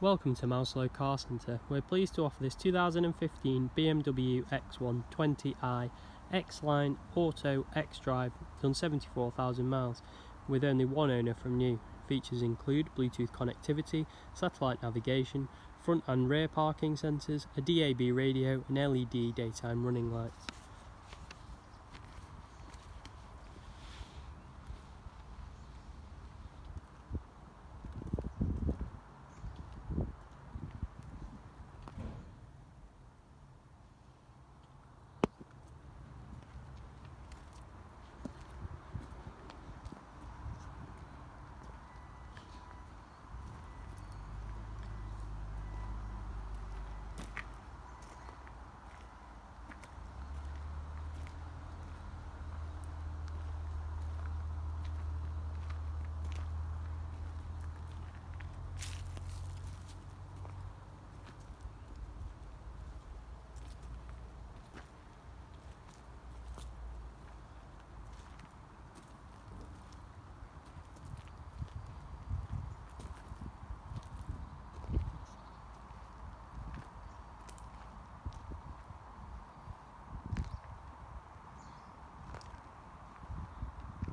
Welcome to Mouselow Car Centre. We're pleased to offer this 2015 BMW X1 20i xLine Auto xDrive, done 74,000 miles, with only one owner from new. Features include Bluetooth connectivity, satellite navigation, front and rear parking sensors, a DAB radio and LED daytime running lights.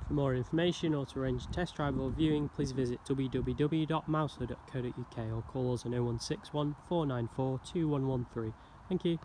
For more information or to arrange a test drive or viewing, please visit www.mouselow.co.uk or call us on 0161 494 2113. Thank you.